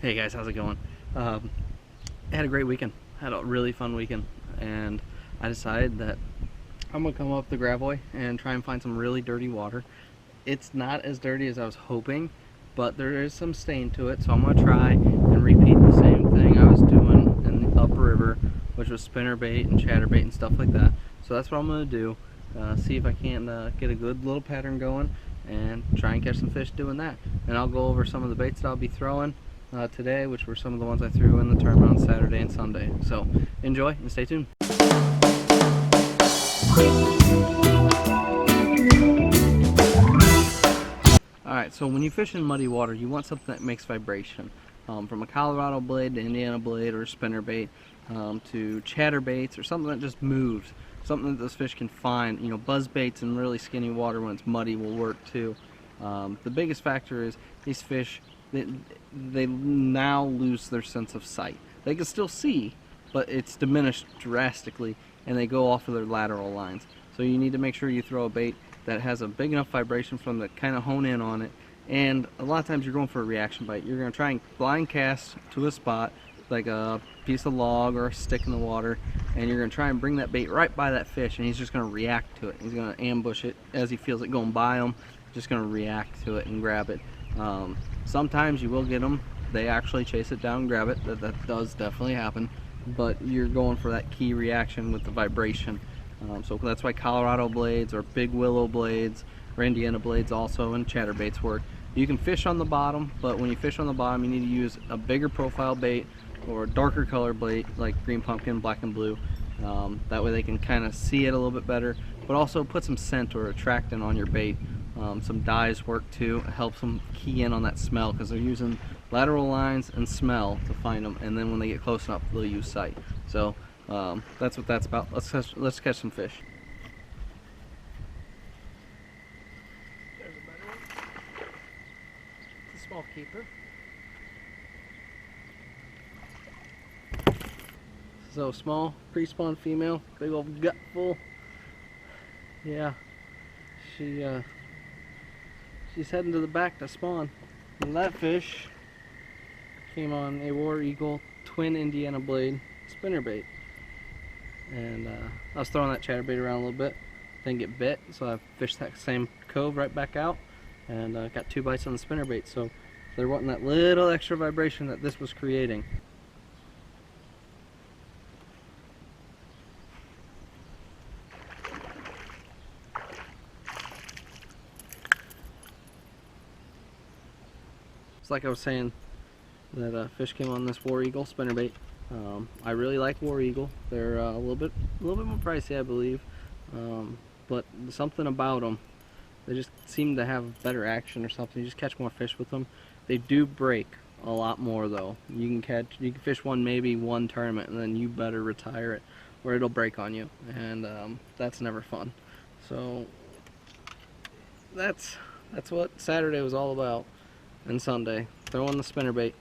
Hey guys, how's it going? I had a great weekend. Had a really fun weekend, and I decided that I'm gonna come up the Gravois and try and find some really dirty water. It's not as dirty as I was hoping, but there is some stain to it, so I'm gonna try and repeat the same thing I was doing in the upriver, which was spinnerbait and chatterbait and stuff like that. So that's what I'm gonna do. See if I can get a good little pattern going and try and catch some fish doing that. And I'll go over some of the baits that I'll be throwing today, which were some of the ones I threw in the tournament on Saturday and Sunday. So enjoy and stay tuned. Alright, so when you fish in muddy water, you want something that makes vibration. From a Colorado blade to Indiana blade or spinnerbait to chatterbaits or something that just moves. Something that those fish can find. You know, buzz baits in really skinny water when it's muddy will work too. The biggest factor is these fish, they now lose their sense of sight. They can still see, but it's diminished drastically, and they go off of their lateral lines. So you need to make sure you throw a bait that has a big enough vibration for them to kind of hone in on it. And a lot of times you're going for a reaction bite. You're going to try and blind cast to a spot, like a piece of log or a stick in the water, and you're going to try and bring that bait right by that fish, and he's just going to react to it. He's going to ambush it as he feels it going by him, just going to react to it and grab it. Sometimes you will get them, they actually chase it down and grab it. That does definitely happen, but you're going for that key reaction with the vibration. So that's why Colorado blades or big willow blades or Indiana blades also and chatterbaits work. You can fish on the bottom, but when you fish on the bottom you need to use a bigger profile bait or a darker color bait like green pumpkin, black and blue. That way they can kind of see it a little bit better, but also put some scent or attractant on your bait. Some dyes work too. It helps them key in on that smell because they're using lateral lines and smell to find them, and then when they get close enough they'll use sight. So that's what that's about. Let's catch some fish. There's a better one. It's a small keeper. So small, pre-spawn female, big old gut full. Yeah, she's heading to the back to spawn. And that fish came on a War Eagle twin Indiana blade spinnerbait. And I was throwing that chatterbait around a little bit, didn't get bit, so I fished that same cove right back out and got 2 bites on the spinnerbait. So they're wanting that little extra vibration that this was creating. It's like I was saying, that fish came on this War Eagle spinnerbait. I really like War Eagle. They're a little bit more pricey, I believe, but something about them, they just seem to have better action or something. You just catch more fish with them. They do break a lot more though. You can fish maybe one tournament, and then you better retire it, or it'll break on you, and that's never fun. So that's what Saturday was all about, and Sunday throwing the spinnerbait.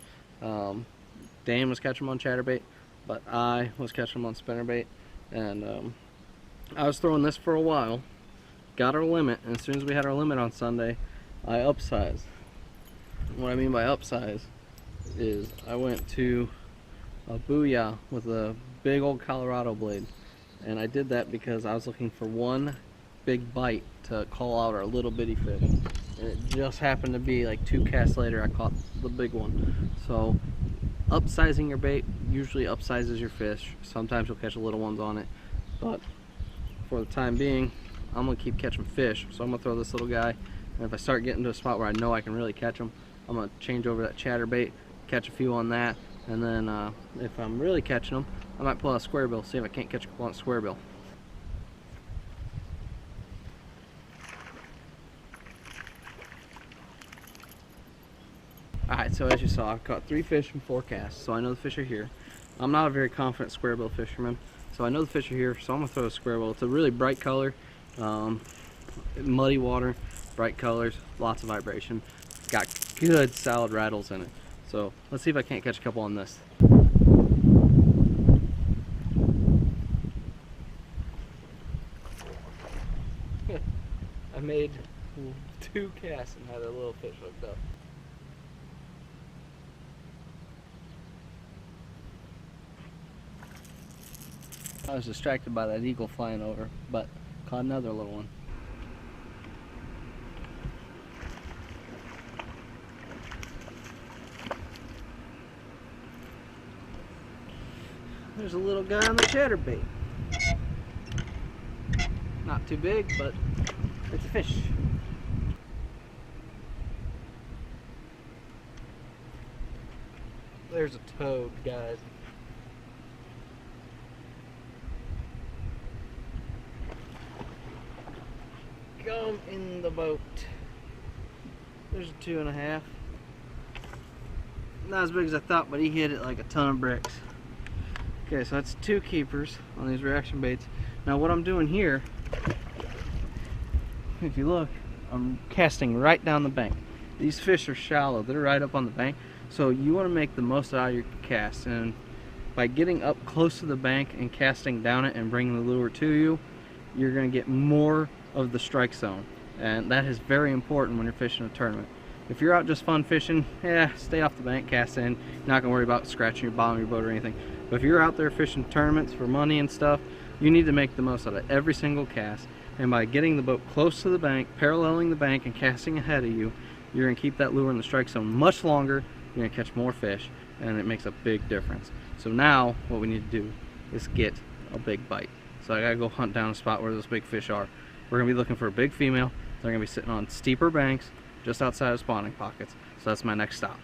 Dan was catching them on chatterbait, but I was catching them on spinnerbait, and I was throwing this for a while, got our limit, and as soon as we had our limit on Sunday, I upsized. What I mean by upsize is I went to a booyah with a big old Colorado blade, and I did that because I was looking for one big bite to call out our little bitty fish, and it just happened to be like 2 casts later I caught the big one. So upsizing your bait usually upsizes your fish. Sometimes you'll catch little ones on it, but for the time being I'm gonna keep catching fish. So I'm gonna throw this little guy, and if I start getting to a spot where I know I can really catch them, I'm gonna change over that chatterbait, catch a few on that, and then if I'm really catching them, I might pull out a square bill, see if I can't catch a couple on a square bill. Alright, so as you saw, I've caught 3 fish in 4 casts, so I know the fish are here. I'm not a very confident square bill fisherman, so I know the fish are here, so I'm going to throw a square bill. It's a really bright color, muddy water, bright colors, lots of vibration. It's got good solid rattles in it. So let's see if I can't catch a couple on this. I made 2 casts and had a little fish hooked up. I was distracted by that eagle flying over, but caught another little one. There's a little guy on the chatterbait. Not too big, but it's a fish. There's a toad, guys. Come in the boat. There's a 2.5. Not as big as I thought, but he hit it like a ton of bricks. Okay, so that's 2 keepers on these reaction baits. Now what I'm doing here, if you look, I'm casting right down the bank. These fish are shallow, they're right up on the bank. So you want to make the most out of your cast, and by getting up close to the bank and casting down it and bringing the lure to you, you're going to get more of the strike zone, and that is very important when you're fishing a tournament. If you're out just fun fishing, stay off the bank, cast in. You're not going to worry about scratching your bottom of your boat or anything. But if you're out there fishing tournaments for money and stuff, you need to make the most out of every single cast, and by getting the boat close to the bank, paralleling the bank and casting ahead of you, you're going to keep that lure in the strike zone much longer. You're going to catch more fish, and it makes a big difference. So now what we need to do is get a big bite. So I got to go hunt down a spot where those big fish are. We're going to be looking for a big female. They're going to be sitting on steeper banks just outside of spawning pockets. So that's my next stop.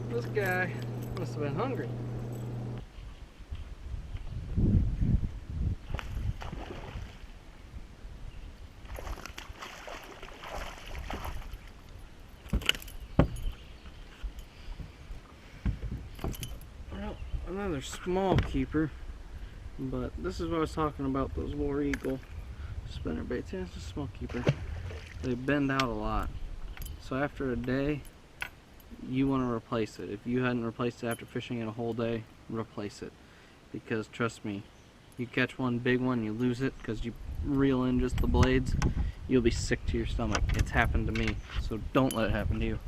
This guy must have been hungry. Well, another small keeper, but this is what I was talking about, those War Eagle spinner baits. Yeah, it's a small keeper. They bend out a lot. So after a day, you want to replace it. If you hadn't replaced it after fishing it a whole day, replace it. Because trust me, you catch one big one, you lose it because you reel in just the blades, you'll be sick to your stomach. It's happened to me, so don't let it happen to you.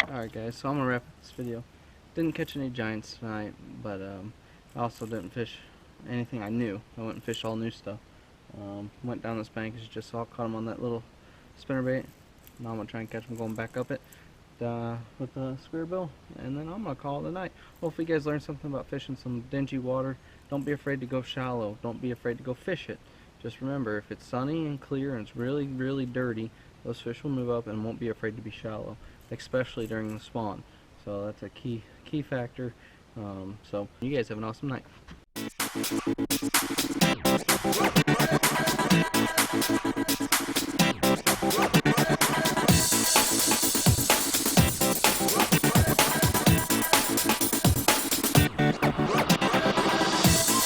Alright guys, so I'm going to wrap up this video. Didn't catch any giants tonight, but I also didn't fish anything I knew. I went and fished all new stuff. Went down this bank, as you just saw, caught them on that little spinnerbait. Now I'm going to try and catch them going back up it with the square bill, and then I'm going to call it a night. Hopefully you guys learned something about fishing some dingy water. Don't be afraid to go shallow. Don't be afraid to go fish it. Just remember, if it's sunny and clear and it's really, really dirty, those fish will move up and won't be afraid to be shallow, especially during the spawn. So that's a key factor. So you guys have an awesome night.